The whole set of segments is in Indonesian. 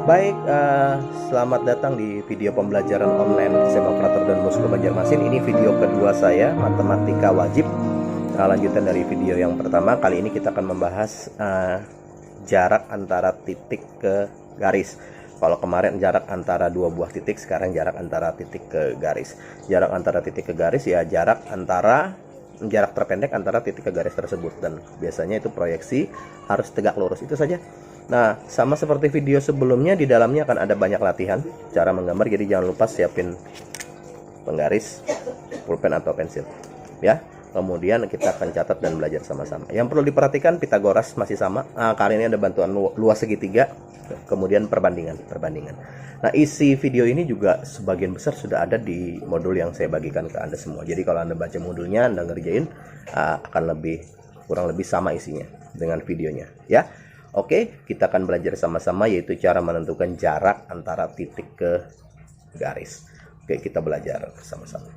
Baik, selamat datang di video pembelajaran online SMA Operator dan Bosco Banjarmasin. Ini video kedua saya, matematika wajib. Lanjutan dari video yang pertama. Kali ini kita akan membahas jarak antara titik ke garis. Kalau kemarin jarak antara dua buah titik, sekarang jarak antara titik ke garis. Jarak antara titik ke garis ya jarak terpendek antara titik ke garis tersebut, dan biasanya itu proyeksi harus tegak lurus, itu saja. Nah, sama seperti video sebelumnya, di dalamnya akan ada banyak latihan cara menggambar, jadi jangan lupa siapin penggaris, pulpen atau pensil ya. Kemudian kita akan catat dan belajar sama-sama. Yang perlu diperhatikan, Pitagoras masih sama. Kali ini ada bantuan luas segitiga, kemudian perbandingan. Nah, isi video ini juga sebagian besar sudah ada di modul yang saya bagikan ke Anda semua. Jadi kalau Anda baca modulnya, Anda ngerjain akan kurang lebih sama isinya dengan videonya ya. Oke, kita akan belajar sama-sama, yaitu cara menentukan jarak antara titik ke garis. Oke, kita belajar sama-sama.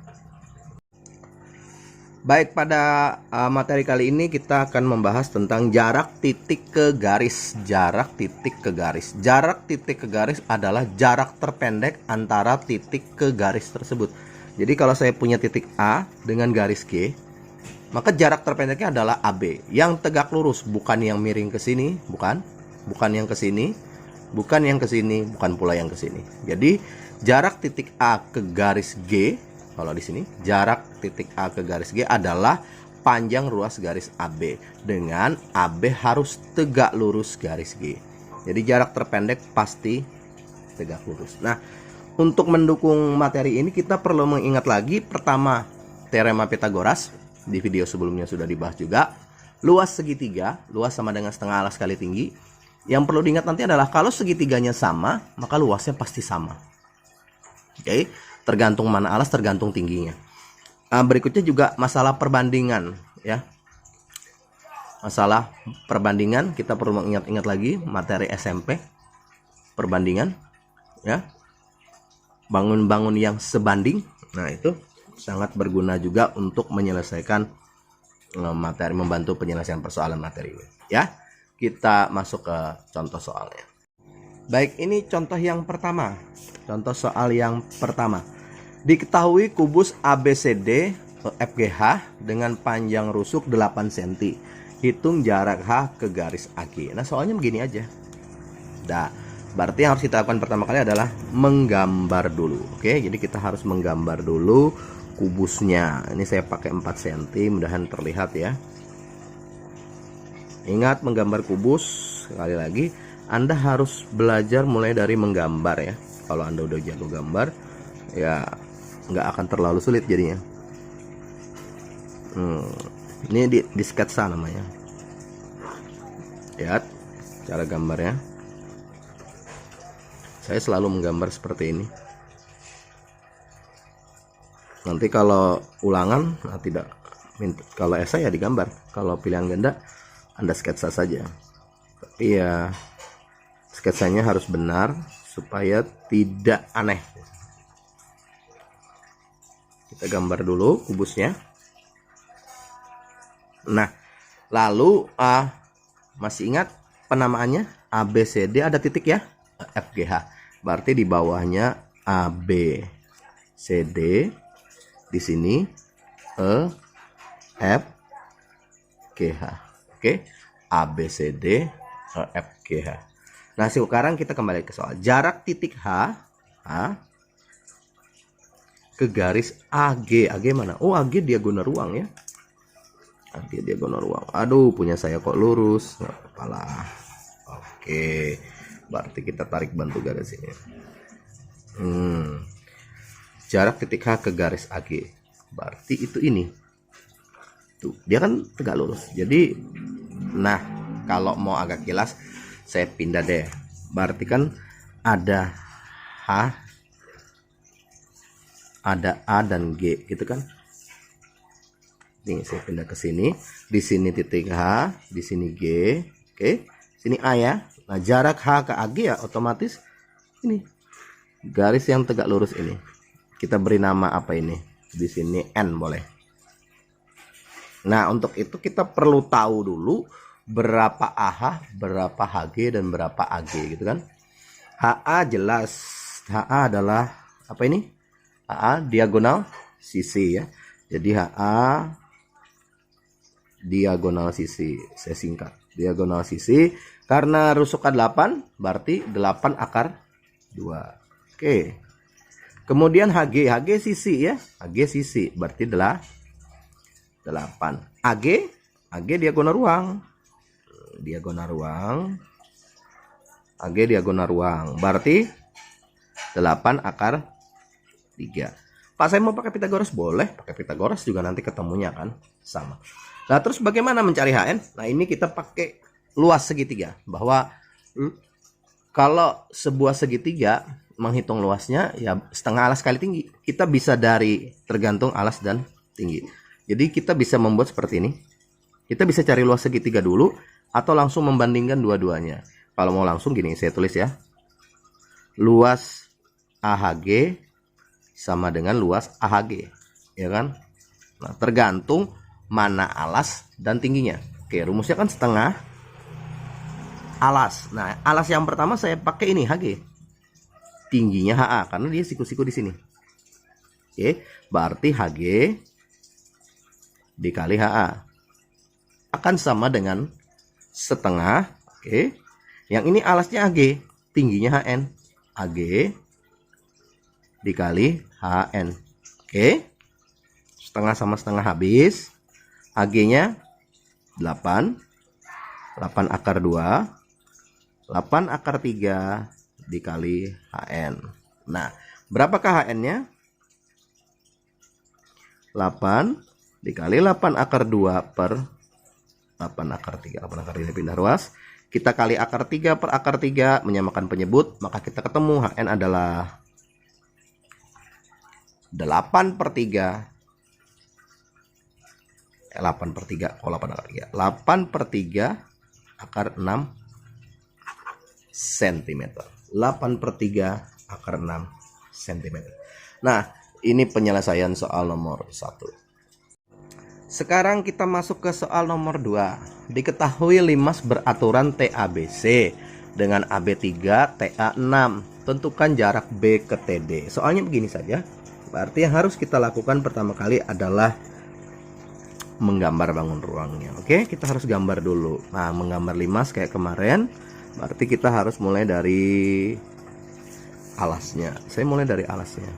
Baik, pada materi kali ini kita akan membahas tentang jarak titik ke garis. Jarak titik ke garis. Jarak titik ke garis adalah jarak terpendek antara titik ke garis tersebut. Jadi kalau saya punya titik A dengan garis G, maka jarak terpendeknya adalah AB, yang tegak lurus, bukan yang miring ke sini, bukan yang ke sini, bukan yang ke sini, bukan pula yang ke sini. Jadi jarak titik A ke garis G, kalau di sini jarak titik A ke garis G adalah panjang ruas garis AB, dengan AB harus tegak lurus garis G. Jadi jarak terpendek pasti tegak lurus. Nah, untuk mendukung materi ini kita perlu mengingat lagi, pertama, teorema Pitagoras. Di video sebelumnya sudah dibahas juga. Luas segitiga, luas sama dengan setengah alas kali tinggi. Yang perlu diingat nanti adalah kalau segitiganya sama, maka luasnya pasti sama. Oke, tergantung mana alas, tergantung tingginya. Berikutnya juga masalah perbandingan ya. Masalah perbandingan, kita perlu mengingat-ingat lagi materi SMP. Perbandingan ya. Bangun-bangun yang sebanding. Nah, itu sangat berguna juga untuk menyelesaikan materi, membantu penyelesaian persoalan materi ini ya. Kita masuk ke contoh soalnya. Baik, ini contoh yang pertama. Contoh soal yang pertama. Diketahui kubus ABCD FGH dengan panjang rusuk 8 cm. Hitung jarak H ke garis AG. Nah, soalnya begini aja. Nah, berarti yang harus kita lakukan pertama kali adalah menggambar dulu. Oke, jadi kita harus menggambar dulu kubusnya. Ini saya pakai 4 cm, mudahan terlihat ya. Ingat, menggambar kubus, sekali lagi Anda harus belajar mulai dari menggambar ya. Kalau Anda udah jago gambar ya nggak akan terlalu sulit jadinya. Ini di sketsa namanya. Lihat cara gambarnya. Saya selalu menggambar seperti ini. Nanti kalau ulangan, kalau esai ya digambar. Kalau pilihan ganda, Anda sketsa saja. Tapi ya sketsanya harus benar supaya tidak aneh. Kita gambar dulu kubusnya. Nah, lalu masih ingat penamaannya ABCD, ada titik ya, FGH. Berarti di bawahnya ABCD. Di sini EFGH. Oke, ABCD EFGH. Nah, sekarang kita kembali ke soal. Jarak titik H ke garis AG. AG mana? Oh, AG diagonal ruang ya. AG diagonal ruang. Aduh, punya saya kok lurus. Nggak apa-apa lah. Oke, berarti kita tarik bantu garis ini. Jarak titik H ke garis AG, berarti itu ini. Tuh, dia kan tegak lurus. Jadi, nah, kalau mau agak kilas, saya pindah deh. Berarti kan ada H, ada A dan G, gitu kan? Nih, saya pindah ke sini. Di sini titik H, di sini G. Oke, sini A ya. Nah, jarak H ke AG ya otomatis ini. Garis yang tegak lurus ini. Kita beri nama apa ini? Di sini N boleh. Nah, untuk itu kita perlu tahu dulu berapa AH, berapa HG, dan berapa AG gitu kan. HA jelas. HA adalah apa ini? HA diagonal sisi ya. Jadi HA diagonal sisi. Saya singkat. Diagonal sisi. Karena rusukan 8, berarti 8 akar 2. Oke. Kemudian HG. HG sisi ya. HG sisi. Berarti 8. AG. AG diagonal ruang. Diagonal ruang. AG diagonal ruang. Berarti 8 akar 3. Pak, saya mau pakai Pitagoras, boleh pakai Pitagoras juga, nanti ketemunya kan sama. Nah, terus bagaimana mencari HN? Nah, ini kita pakai luas segitiga, bahwa kalau sebuah segitiga menghitung luasnya ya setengah alas kali tinggi. Kita bisa dari tergantung alas dan tinggi. Jadi kita bisa membuat seperti ini. Kita bisa cari luas segitiga dulu atau langsung membandingkan dua-duanya. Kalau mau langsung gini, saya tulis ya. Luas AHG sama dengan luas AHG, ya kan? Nah, tergantung mana alas dan tingginya. Oke, rumusnya kan setengah alas. Nah, alas yang pertama saya pakai ini HG. Tingginya HA karena dia siku-siku di sini. Oke, berarti HG dikali HA akan sama dengan setengah. Oke. Yang ini alasnya AG, tingginya HN. AG dikali HN. Oke. Setengah sama setengah habis. AG-nya 8. 8 akar 2. 8 akar 3 dikali HN. Nah, berapakah HN-nya? 8 dikali 8 akar 2 per 8 akar 3. 8 akar 3 pindah ruas. Kita kali akar 3 per akar 3 menyamakan penyebut. Maka kita ketemu HN adalah 8 per 3. 8 per 3. Oh, 8 akar 3. 8 per 3 akar 6 cm. 8 per 3 akar 6 cm. Nah, ini penyelesaian soal nomor 1. Sekarang kita masuk ke soal nomor 2. Diketahui limas beraturan TABC dengan AB3 TA6. Tentukan jarak B ke TD. Soalnya begini saja. Berarti yang harus kita lakukan pertama kali adalah menggambar bangun ruangnya. Oke, kita harus gambar dulu. Nah, menggambar limas kayak kemarin. Berarti kita harus mulai dari alasnya. Saya mulai dari alasnya.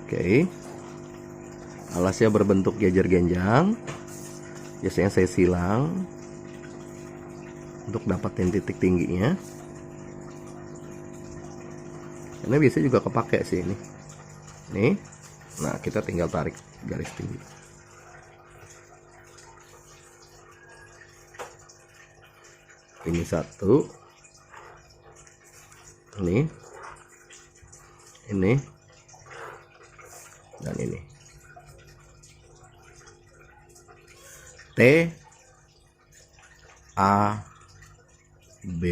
Oke. Alasnya berbentuk jajar genjang. Biasanya saya silang untuk dapatin titik tingginya. Ini biasanya juga kepake sih ini. Nih. Nah, kita tinggal tarik garis tinggi. Ini satu. Ini. Ini. Dan ini. T A B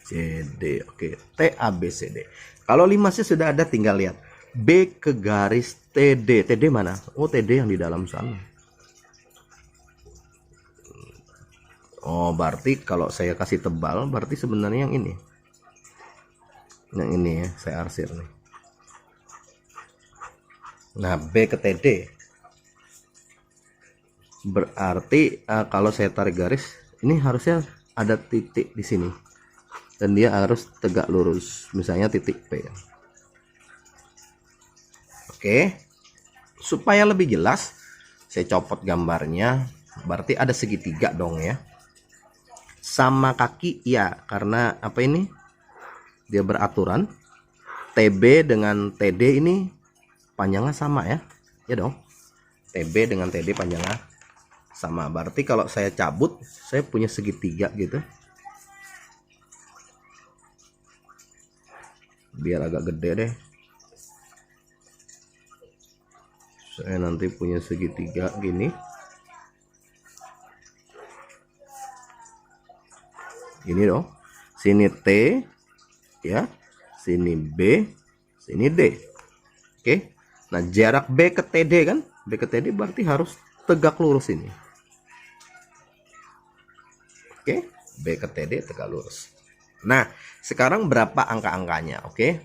C D. Oke, T A B C D. Kalau limasnya sudah ada, tinggal lihat B ke garis TD. TD mana? Oh, TD yang di dalam sana. Oh, berarti kalau saya kasih tebal, berarti sebenarnya yang ini. Yang ini ya, saya arsir nih. Nah, B ke TD. Berarti kalau saya tarik garis, ini harusnya ada titik di sini. Dan dia harus tegak lurus, misalnya titik P. Oke, supaya lebih jelas saya copot gambarnya. Berarti ada segitiga dong ya, sama kaki ya, karena apa ini, dia beraturan TB dengan TD ini panjangnya sama ya, ya dong. TB dengan TD panjangnya sama, berarti kalau saya cabut saya punya segitiga gitu. Biar agak gede deh, saya nanti punya segitiga gini. Gini dong, sini T ya, sini B, sini D. Oke, nah jarak B ke TD kan, B ke TD berarti harus tegak lurus ini. Oke, B ke TD tegak lurus. Nah, sekarang berapa angka-angkanya? Oke,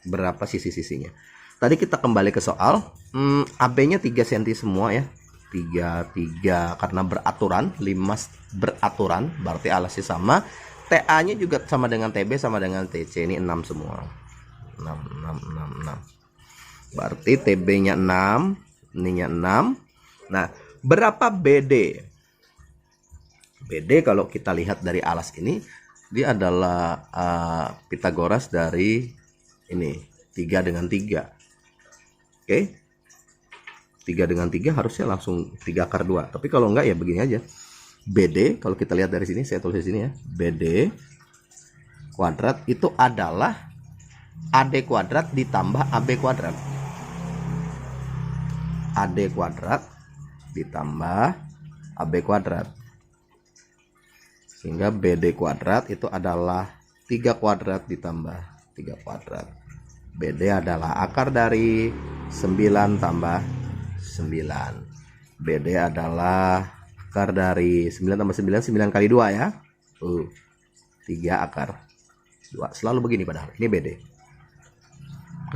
berapa sisi-sisinya? Tadi kita kembali ke soal. AB-nya 3 cm semua ya. 3 karena beraturan, 5 beraturan, berarti alasnya sama. TA-nya juga sama dengan TB sama dengan TC, ini 6 semua. 6. Berarti TB-nya 6, ininya 6. Nah, berapa BD? BD kalau kita lihat dari alas ini, dia adalah Pitagoras dari ini, 3 dengan 3. Oke. 3 dengan 3 harusnya langsung 3 akar 2. Tapi kalau enggak ya begini aja. BD, kalau kita lihat dari sini, saya tulis di sini ya. BD kuadrat itu adalah AD kuadrat ditambah AB kuadrat. AD kuadrat ditambah AB kuadrat. Sehingga BD kuadrat itu adalah 3 kuadrat ditambah 3 kuadrat. BD adalah akar dari 9 tambah 9. BD adalah akar dari 9 tambah 9, 9 kali 2 ya. 3 akar 2. Selalu begini padahal. Ini BD.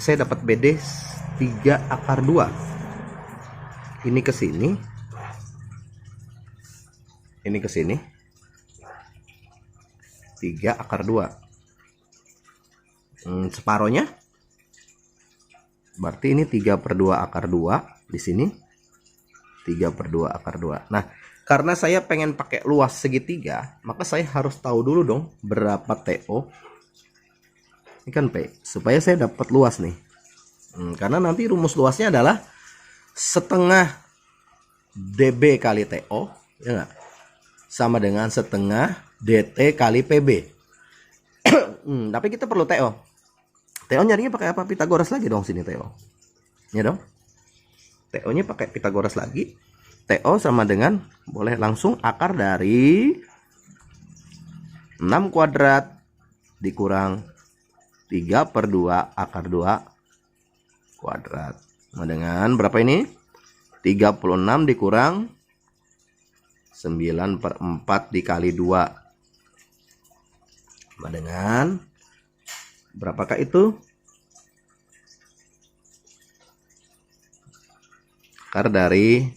Saya dapat BD 3 akar 2. Ini ke sini. Ini ke sini. 3 akar 2. Separohnya. Berarti ini 3/2 akar 2. Di sini 3/2 akar 2. Nah, karena saya pengen pakai luas segitiga, maka saya harus tahu dulu dong berapa TO. Ini kan P, supaya saya dapat luas nih. Karena nanti rumus luasnya adalah setengah DB kali TO, ya enggak? Sama dengan setengah DT kali PB. Tapi kita perlu TO. TO nyarinya pakai apa? Pitagoras lagi dong sini TO. Ya dong. TO-nya pakai Pitagoras lagi. TO sama dengan, boleh langsung akar dari 6 kuadrat dikurang 3/2 akar 2 kuadrat. Sama dengan berapa ini? 36 dikurang 9/4 dikali 2. Sama dengan berapakah itu? Akar dari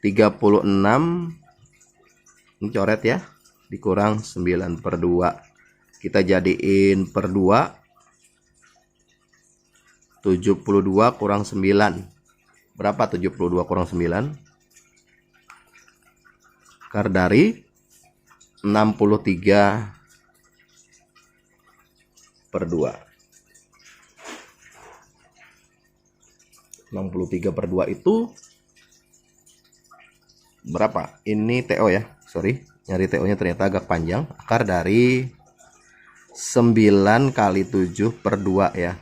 36, ini coret ya, dikurang 9/2. Kita jadiin per 2. 72 kurang 9. Berapa 72 kurang 9? Akar dari 63/2. 63/2 itu berapa? Ini TO ya. Sorry, nyari TO-nya ternyata agak panjang. Akar dari 9 kali 7/2 ya.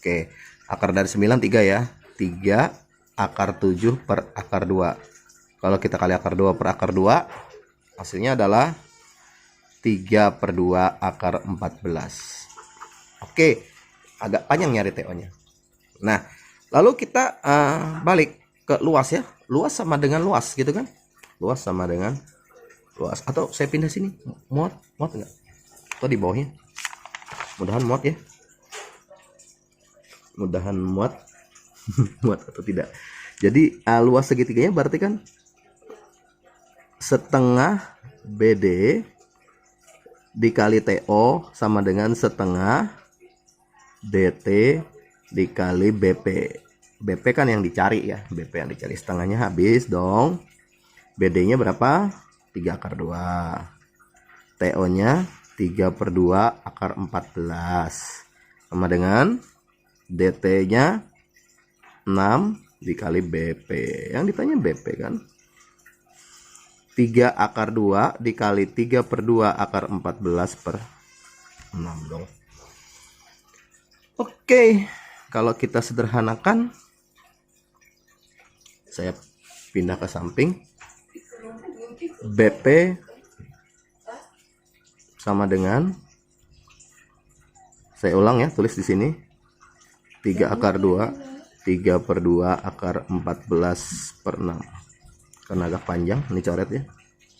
Oke, akar dari 9 3 ya. 3 akar 7 per akar 2. Kalau kita kali akar 2 per akar 2, hasilnya adalah 3/2 akar 14. Oke, agak panjang nyari TO-nya. Nah, lalu kita balik ke luas ya. Luas sama dengan luas gitu kan. Luas sama dengan luas. Atau saya pindah sini. Muat enggak? Atau di bawahnya. Mudahan muat ya. Mudahan muat. Muat atau tidak. Jadi luas segitiganya berarti kan setengah BD dikali TO sama dengan setengah DT dikali BP. BP kan yang dicari ya. BP yang dicari, setengahnya habis dong. BD-nya berapa? 3 akar 2. TO-nya 3/2 akar 14. Sama dengan DT-nya 6 dikali BP. Yang ditanya BP kan. 3 akar 2 dikali 3/2 akar 14/6 dong. Oke, kalau kita sederhanakan, saya pindah ke samping. BP sama dengan, saya ulang ya, tulis di sini 3 akar 2 3/2 akar 14/6. Karena agak panjang, ini coret ya.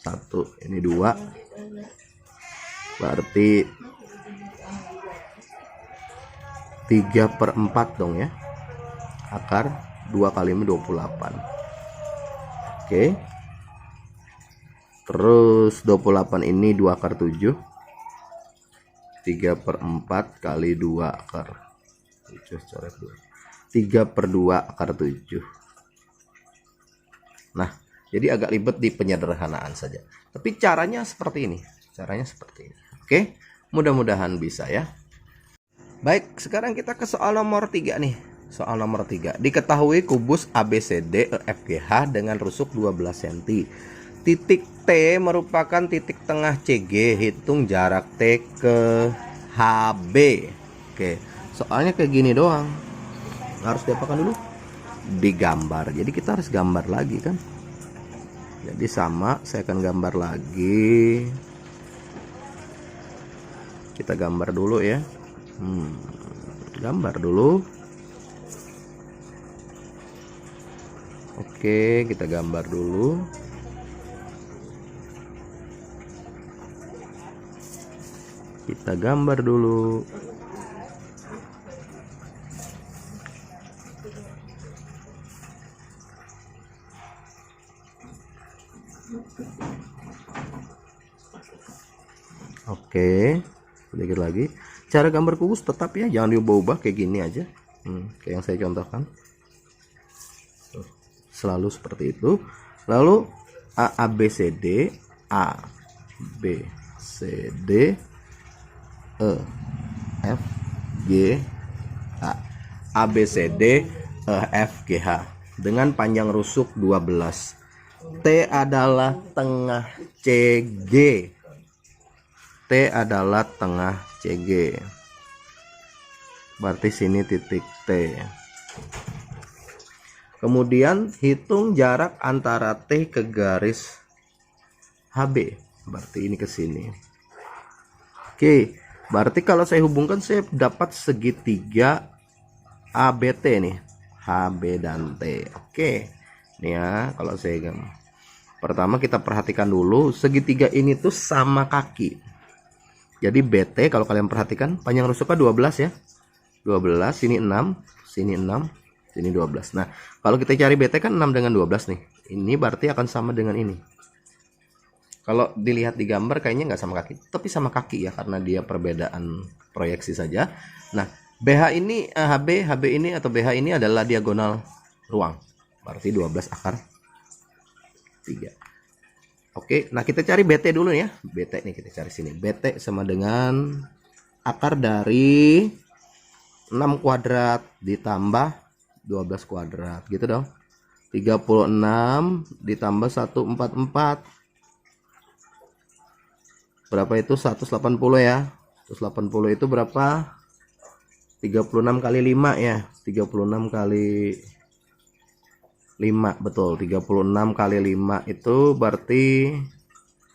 1, ini 2, berarti 3/4 dong ya. Akar 2 kali 28. Oke. Terus 28 ini 2 akar 7. 3/4 kali 2 akar 7 coret 2. 3/2 akar 7. Nah, jadi agak ribet di penyederhanaan saja. Tapi caranya seperti ini. Caranya seperti ini. Oke, mudah-mudahan bisa ya. Baik, sekarang kita ke soal nomor 3 nih. Soal nomor 3. Diketahui kubus ABCD EFGH dengan rusuk 12 cm. Titik T merupakan titik tengah CG. Hitung jarak T ke HB. Oke, soalnya kayak gini doang. Harus diapakan dulu? Digambar. Jadi kita harus gambar lagi kan. Jadi sama, saya akan gambar lagi. Kita gambar dulu ya. Gambar dulu. Oke, kita gambar dulu. Kita gambar dulu. Oke, sedikit lagi. Cara gambar kubus tetap ya, jangan diubah-ubah kayak gini aja. Kayak yang saya contohkan. Selalu seperti itu. Lalu ABCD, A B C D E F G H. ABCD E F G H dengan panjang rusuk 12. T adalah tengah CG. T adalah tengah CG. Berarti sini titik T. Kemudian hitung jarak antara T ke garis HB. Berarti ini ke sini. Oke, berarti kalau saya hubungkan saya dapat segitiga ABT nih. HB dan T. Oke. Nih ya, kalau saya gambar. Pertama kita perhatikan dulu segitiga ini tuh sama kaki. Jadi BT kalau kalian perhatikan panjang rusuknya 12 ya. 12, sini 6, sini 6, sini 12. Nah, kalau kita cari BT kan 6 dengan 12 nih. Ini berarti akan sama dengan ini. Kalau dilihat di gambar kayaknya nggak sama kaki, tapi sama kaki ya karena dia perbedaan proyeksi saja. Nah, BH ini HB ini atau BH ini adalah diagonal ruang. Berarti 12 akar 3. Oke, nah kita cari BT dulu ya. BT nih kita cari sini. BT sama dengan akar dari 6 kuadrat ditambah 12 kuadrat gitu dong. 36 ditambah 144. Berapa itu? 180 ya. 180 itu berapa? 36 kali 5 ya. 36 kali 5, betul. 36 kali 5 itu berarti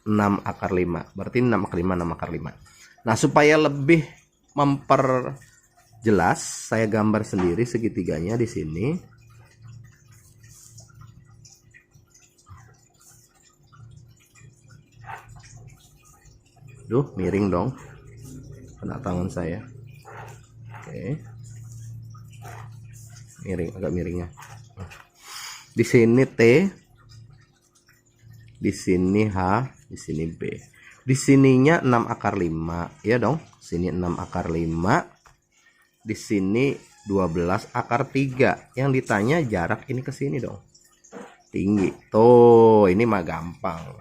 6 akar 5. Berarti 6 akar 5, 6 akar 5. Nah, supaya lebih memperjelas, saya gambar sendiri segitiganya di sini. Duh, miring dong. Kena tangan saya. Oke. Miring, agak miringnya. Di sini T, di sini H, di sini B. Di sininya 6 akar 5, ya dong. Sini 6 akar 5. Di sini 12 akar 3. Yang ditanya jarak ini ke sini dong. Tinggi. Tuh, ini mah gampang.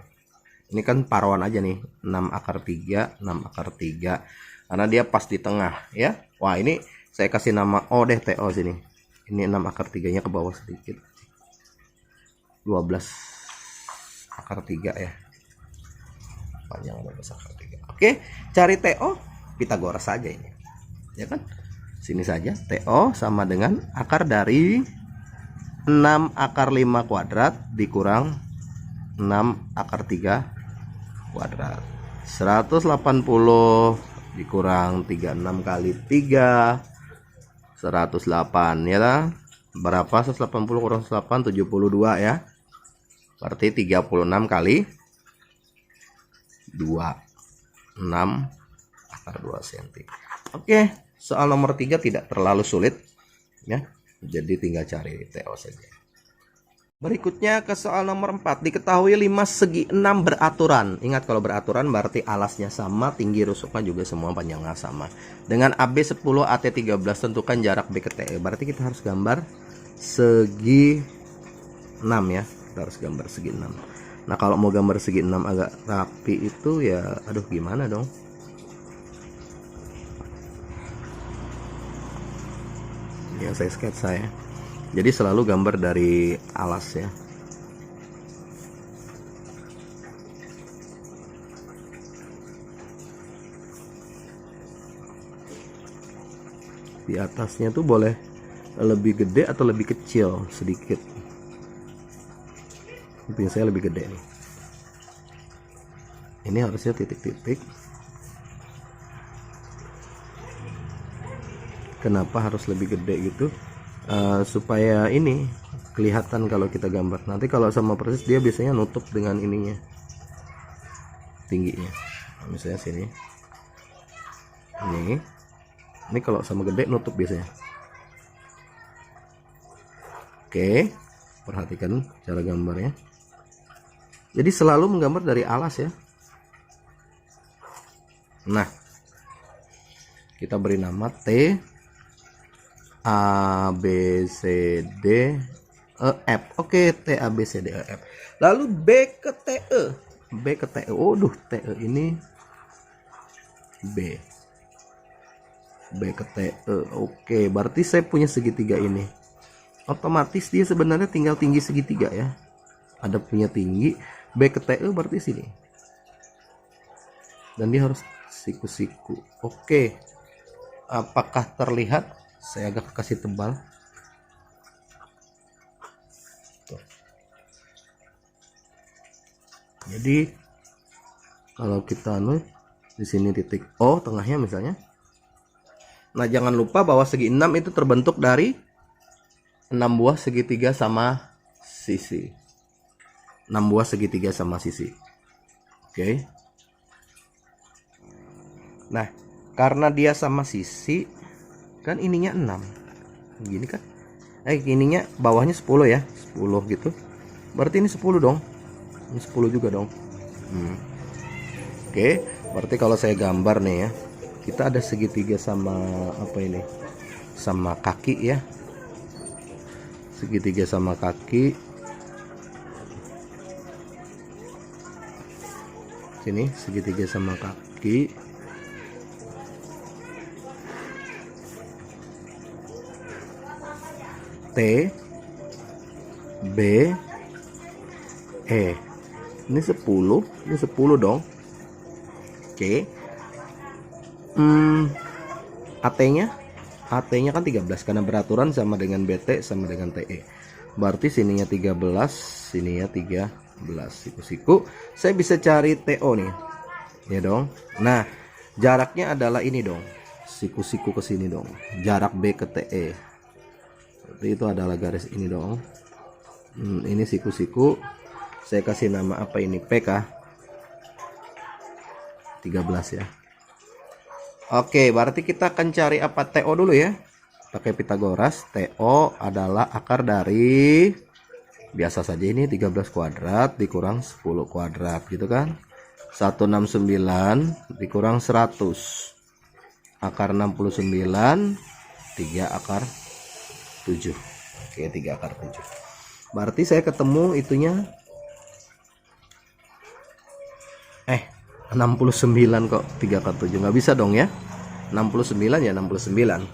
Ini kan paruan aja nih. 6 akar 3, 6 akar 3. Karena dia pas di tengah, ya. Wah, ini saya kasih nama O deh, TO sini. Ini 6 akar 3-nya ke bawah sedikit. 12 akar 3 ya. Panjang 12 akar 3. Oke, cari TO Pitagoras saja ini. Ya kan? Sini saja TO sama dengan akar dari 6 akar 5 kuadrat dikurang 6 akar 3 kuadrat. 180 dikurang 36 kali 3 108 ya lah. Berapa 180 kurang 108? 72 ya. Berarti 36 kali 26 akar 2 cm. Oke, soal nomor 3 tidak terlalu sulit ya. Jadi tinggal cari TO saja. Berikutnya ke soal nomor 4. Diketahui 5 segi 6 beraturan. Ingat, kalau beraturan berarti alasnya sama, tinggi rusuknya juga semua panjangnya sama. Dengan AB 10, AT 13, tentukan jarak B ke TE. Berarti kita harus gambar segi 6 ya. Kita harus gambar segi 6. Nah, kalau mau gambar segi 6 agak rapi itu ya, aduh gimana dong? Ya, saya sketsa ya. Jadi selalu gambar dari alas ya. Di atasnya tuh boleh lebih gede atau lebih kecil sedikit. Tapi saya lebih gede nih. Ini harusnya titik-titik. Kenapa harus lebih gede gitu? Supaya ini kelihatan kalau kita gambar. Nanti kalau sama persis dia biasanya nutup dengan ininya, tingginya. Nah, misalnya sini, ini kalau sama gede nutup biasanya. Oke, perhatikan cara gambarnya. Jadi selalu menggambar dari alas ya. Nah, kita beri nama T A B C D E F. Oke, T A B C D E F. Lalu B ke T E. B ke T E. Waduh, T E ini B. B ke T E. Oke, berarti saya punya segitiga ini. Otomatis dia sebenarnya tinggal tinggi segitiga ya. Ada punya tinggi. B ke T E berarti sini. Dan dia harus siku-siku. Oke. Apakah terlihat? Saya agak kasih tebal. Tuh. Jadi kalau kita di sini titik O tengahnya misalnya. Nah, jangan lupa bahwa segi 6 itu terbentuk dari 6 buah segitiga sama sisi. 6 buah segitiga sama sisi. Oke. Nah, karena dia sama sisi, kan ininya 6 gini kan, ininya bawahnya 10 ya, 10 gitu, berarti ini 10 dong, ini 10 juga dong. Oke, berarti kalau saya gambar nih ya, kita ada segitiga sama apa ini, sama kaki ya, segitiga sama kaki, sini segitiga sama kaki. T B E, ini 10, ini 10 dong. Oke. AT-nya kan 13 karena beraturan sama dengan BT sama dengan TE. Berarti sininya 13, sininya 13. Siku-siku. Saya bisa cari TO nih. Ya dong. Nah, jaraknya adalah ini dong. Siku-siku ke sini dong. Jarak B ke TE. Berarti itu adalah garis ini dong. Ini siku-siku. Saya kasih nama apa ini? PK 13 ya. Oke, berarti kita akan cari apa TO dulu ya. Pakai Pitagoras. TO adalah akar dari, biasa saja ini 13 kuadrat dikurang 10 kuadrat gitu kan. 169 dikurang 100. Akar 69, 3 akar 7. Oke, 3 akar 7. Berarti saya ketemu itunya 69 kok 3 akar 7. Nggak bisa dong ya. 69 ya 69.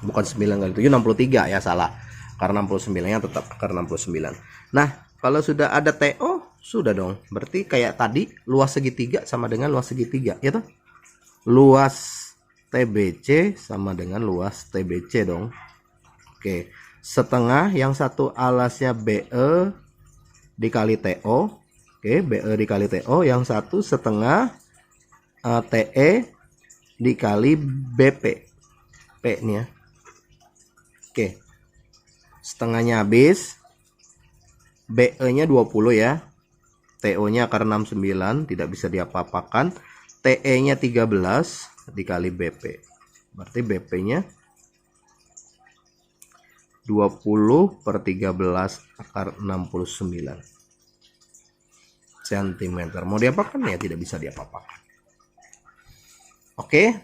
Bukan 9 kali 7, 63 ya, salah. Karena 69 nya tetap akar 69. Nah, kalau sudah ada TO, sudah dong. Berarti kayak tadi luas segitiga sama dengan luas segitiga, ya toh? Luas TBC sama dengan luas TBC dong. Oke, setengah, yang satu alasnya BE dikali TO. Oke, BE dikali TO, yang satu setengah TE dikali BP. P nih ya. Oke. Setengahnya habis. BE nya 20 ya. TO-nya akar 69, tidak bisa diapa-apakan. TE-nya 13 dikali BP. Berarti BP-nya 20/13 akar 69 cm. Mau diapakan ya tidak bisa diapa-apakan. Oke,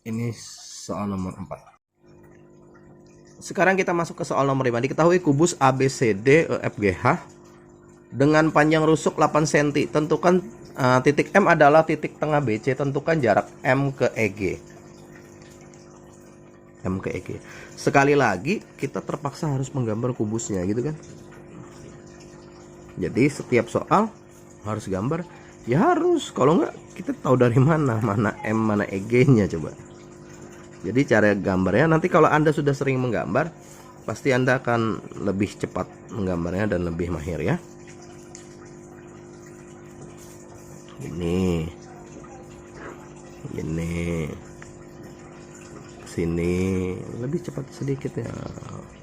ini soal nomor 4. Sekarang kita masuk ke soal nomor 5. Diketahui kubus ABCD EFGH dengan panjang rusuk 8 cm. Tentukan titik M adalah titik tengah BC. Tentukan jarak M ke EG. M ke EG. Sekali lagi kita terpaksa harus menggambar kubusnya gitu kan. Jadi setiap soal harus gambar. Ya harus. Kalau enggak kita tahu dari mana M mana EG-nya coba. Jadi cara gambarnya nanti kalau Anda sudah sering menggambar, pasti Anda akan lebih cepat menggambarnya dan lebih mahir ya. Ini sini lebih cepat sedikit ya,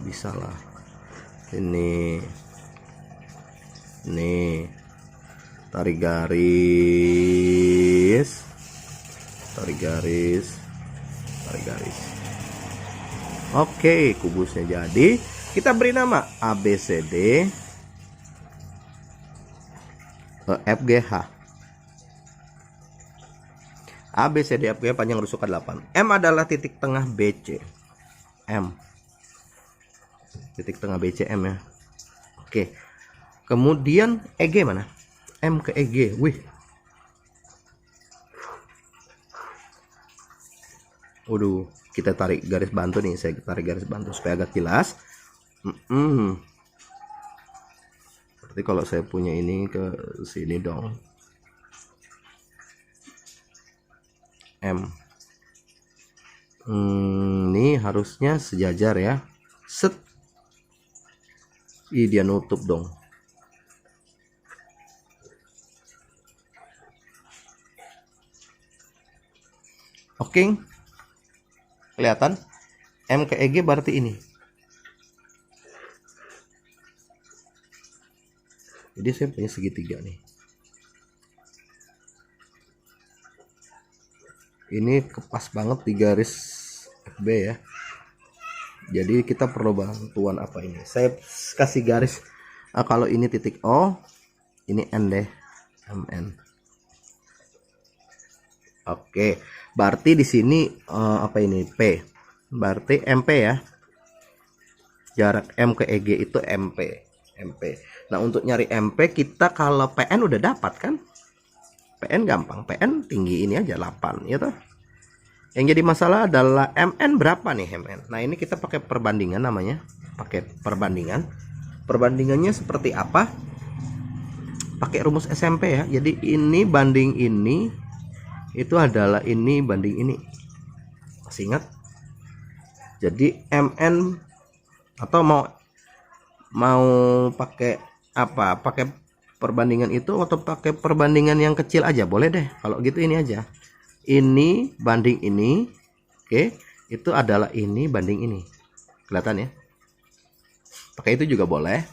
bisa lah. Ini tarik garis. Oke, kubusnya jadi. Kita beri nama ABCD EFGH. ABCD EFGH panjang rusuk 8. M adalah titik tengah BC. M. Titik tengah BC M ya. Oke. Kemudian EG mana? M ke EG. Wih. Waduh, kita tarik garis bantu nih. Saya tarik garis bantu supaya agak jelas. Berarti kalau saya punya ini ke sini dong. M. Ini harusnya sejajar ya. Set. Ih, dia nutup dong. Oke. Kelihatan? M ke EG berarti ini. Jadi saya punya segitiga nih. Ini kepas banget di garis FB ya. Jadi kita perlu bantuan apa ini? Saya kasih garis. Kalau ini titik O, ini N deh. MN. Oke, berarti di sini apa ini? P. Berarti MP ya. Jarak M ke EG itu MP. Nah, untuk nyari MP kita kalau PN udah dapat kan? PN gampang. PN tinggi ini aja 8 ya toh. Yang jadi masalah adalah MN berapa nih MN? Nah, ini kita pakai perbandingan namanya. Pakai perbandingan. Perbandingannya seperti apa? Pakai rumus SMP ya. Jadi ini banding ini itu adalah ini banding ini. Masih ingat? Jadi MN atau mau pakai apa? Pakai perbandingan itu atau pakai perbandingan yang kecil aja boleh deh. Kalau gitu ini aja. Ini banding ini. Oke, itu adalah ini banding ini. Kelihatan ya? Pakai itu juga boleh.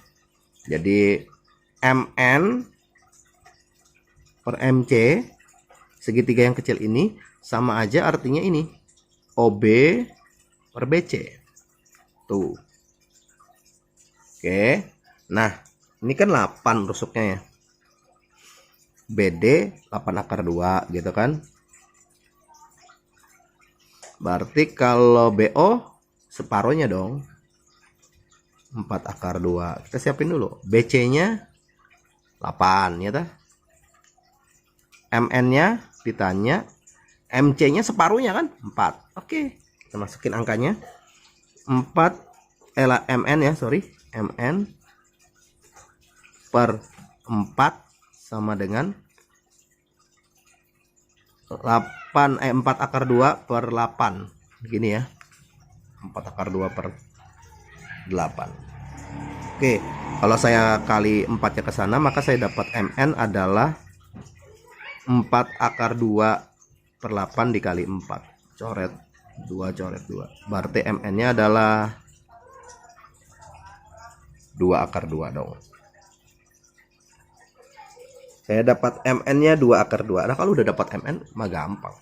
Jadi MN per MC segitiga yang kecil ini sama aja artinya ini OB per BC. Tuh. Oke. Nah, ini kan 8 rusuknya ya. BD 8 akar 2 gitu kan. Berarti kalau BO separohnya dong. 4 akar 2. Kita siapin dulu. BC-nya 8 ya tah. MN-nya ditanya, MC-nya separuhnya kan 4. Oke, kita masukin angkanya 4 MN ya, sorry, MN per 4 sama dengan 4 akar 2 per 8 begini ya, 4 akar 2 per 8. Oke, kalau saya kali 4 nya ke sana maka saya dapat MN adalah 4 akar 2 per 8 dikali 4. Coret 2, coret 2. Berarti MN-nya adalah 2 akar 2 dong. Saya dapat MN-nya 2/2. Nah, kalau udah dapat MN mah gampang.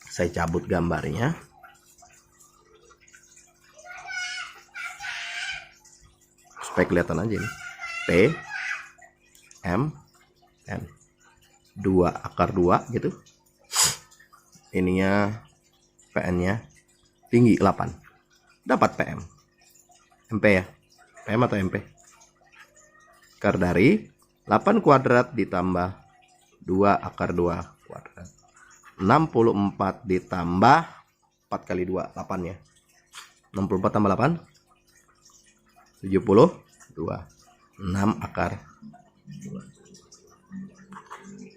Saya cabut gambarnya. Supaya kelihatan aja nih. P M N 2/2 gitu. Ininya PN-nya tinggi 8. Dapat PM. MP ya. PM atau MP? Akar dari 8 kuadrat ditambah 2/2 kuadrat. 64 ditambah 4 kali 2, 8 ya. 64 tambah 8 72. 6/2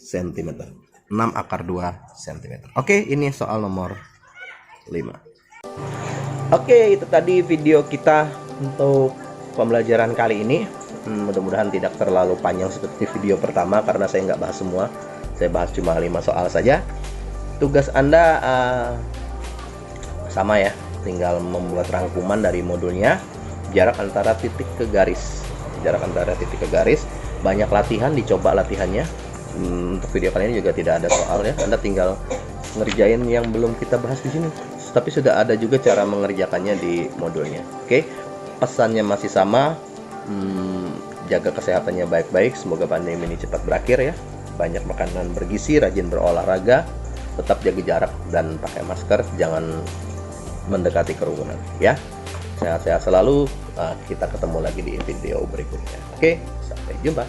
cm. 6/2 cm. Oke, ini soal nomor 5. Oke, itu tadi video kita untuk pembelajaran kali ini. Mudah-mudahan tidak terlalu panjang seperti video pertama karena saya nggak bahas semua. Saya bahas cuma 5 soal saja. Tugas Anda sama ya, tinggal membuat rangkuman dari modulnya. Jarak antara titik ke garis. Jarak antara titik ke garis. Banyak latihan, dicoba latihannya. Untuk video kali ini juga tidak ada soal ya. Anda tinggal ngerjain yang belum kita bahas di sini. Tapi sudah ada juga cara mengerjakannya di modulnya. Oke, pesannya masih sama. Jaga kesehatannya baik-baik. Semoga pandemi ini cepat berakhir ya. Banyak makanan bergizi, rajin berolahraga, tetap jaga jarak dan pakai masker. Jangan mendekati kerumunan ya. Sehat-sehat selalu. Kita ketemu lagi di video berikutnya. Oke, sampai jumpa.